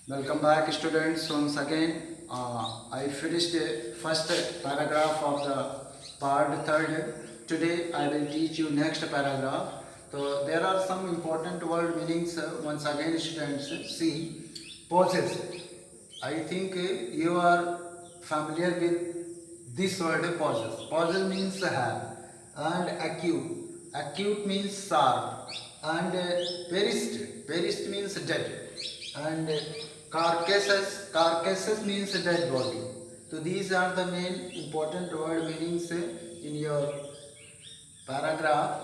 Welcome back, students. Once again, I finished the first paragraph of the part third. Today, I will teach you next paragraph. So there are some important word meanings. Once again, students, see pauses. I think you are familiar with this word pauses. Pauses means have and acute. Acute means sharp and perist. Perist means dead and carcasses means dead body. So these are the main important word meanings in your paragraph.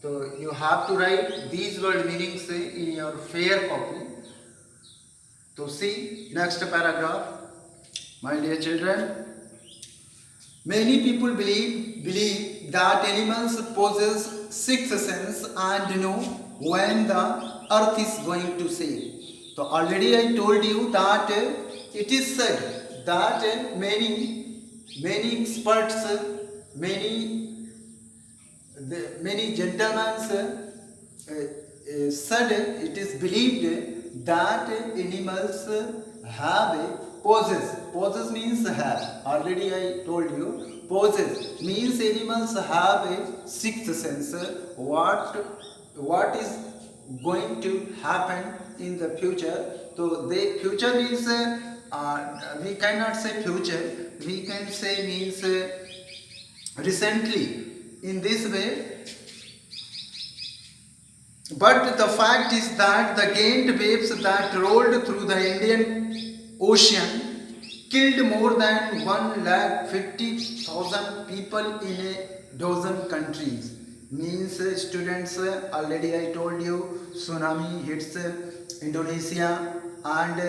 So you have to write these word meanings in your fair copy. So see next paragraph, my dear children. Many people believe that animals possess sixth sense and know when the earth is going to save. So already I told you that it is said that many experts, many gentlemen said it is believed that animals have a poses. Poses means have. Already I told you. Poses means animals have a sixth sense. What is going to happen in the future? So the future means we cannot say future. We can say means recently. In this way, but the fact is that the giant waves that rolled through the Indian Ocean killed more than 1,50,000 people in a dozen countries. Means students, already I told you, tsunami hits Indonesia and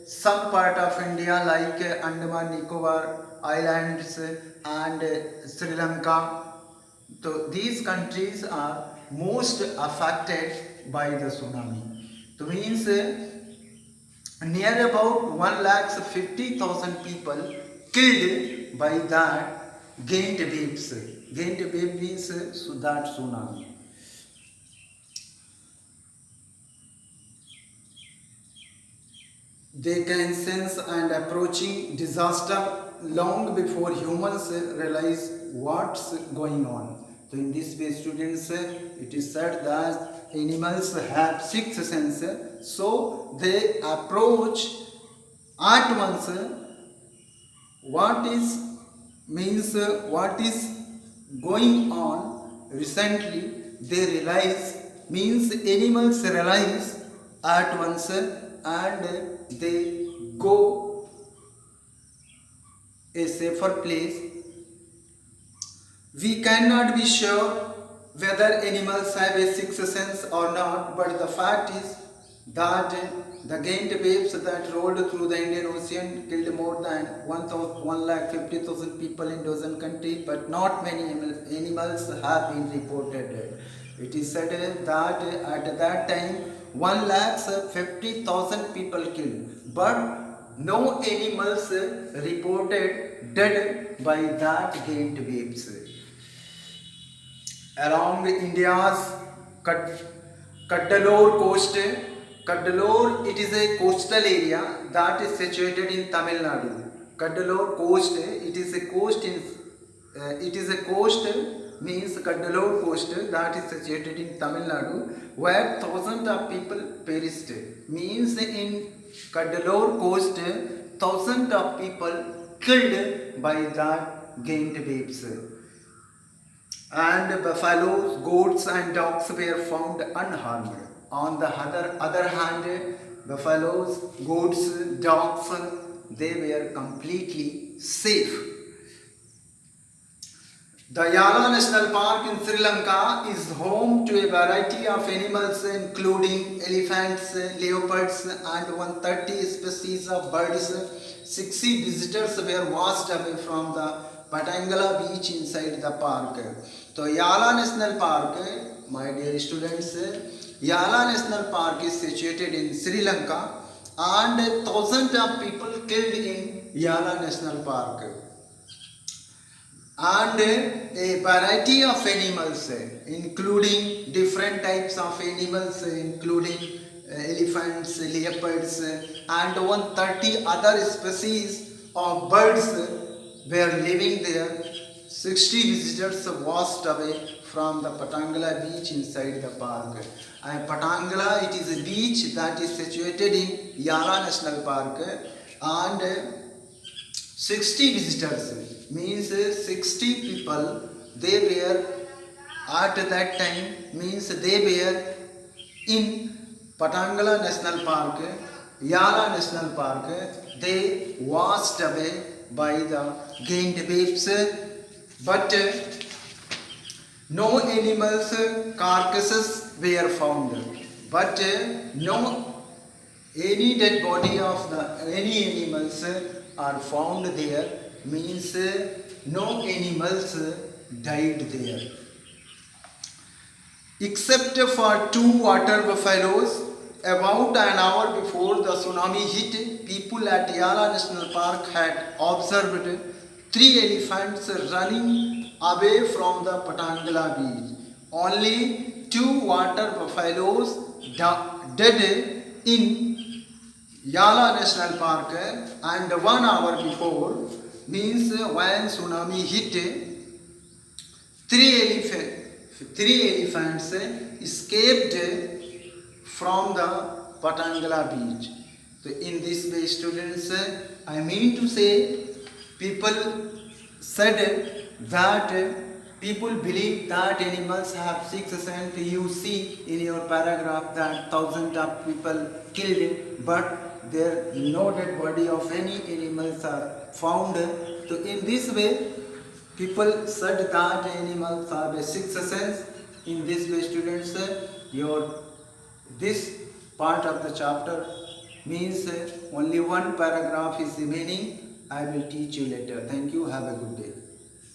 some part of India like Andaman Nicobar Islands and Sri Lanka. So these countries are most affected by the tsunami. So means near about 1,50,000 people killed by that giant waves. Giant wave means that tsunami. They can sense and approaching disaster long before humans realize what's going on. So in this way, students, it is said that animals have sixth sense, so they approach at once what is means what is going on recently. They realize means animals realize at once and they go a safer place. We cannot be sure whether animals have a sixth sense or not, but the fact is that the giant waves that rolled through the Indian Ocean killed more than 1,50,000 people in dozen countries, but not many animals have been reported. It is said that at that time 1,50,000 people killed, but no animals reported dead by that giant waves. Along India's Cuddalore coast, Cuddalore, it is a coastal area that is situated in Tamil Nadu. Cuddalore coast, it is a coast means Cuddalore coast that is situated in Tamil Nadu, where thousands of people perished. Means in Cuddalore coast, thousands of people killed by that giant waves. And buffaloes, goats and dogs were found unharmed. On the other hand, buffaloes, goats, dogs, they were completely safe. The Yala National Park in Sri Lanka is home to a variety of animals including elephants, leopards and 130 species of birds. 60 visitors were washed away from the Patangala beach inside the park. So Yala National Park, my dear students, Yala National Park is situated in Sri Lanka and thousands of people killed in Yala National Park. And a variety of animals including different types of animals including elephants, leopards, and 130 other species of birds were living there. 60 visitors washed away from the Patangala beach inside the park. And Patangala, it is a beach that is situated in Yala National Park, and 60 visitors means 60 people they were at that time, means they were in Patangala National Park, Yala National Park. They washed away by the gained waves, but no animals carcasses were found, but no any dead body of the any animals are found there, means no animals died there except for two water buffaloes. About an hour before the tsunami hit, people at Yala National Park had observed three elephants running away from the Patangala beach. Only two water buffaloes dead in Yala National Park, and 1 hour before, means when tsunami hit, three elephants escaped from the Patangala beach. So in this way, students, I mean to say, people said that people believe that animals have sixth sense. You see in your paragraph that thousands of people killed, but there no dead body of any animals are found. So in this way, people said that animals have a sixth sense. In this way, students, your this part of the chapter means only one paragraph is remaining. I will teach you later. Thank you. Have a good day.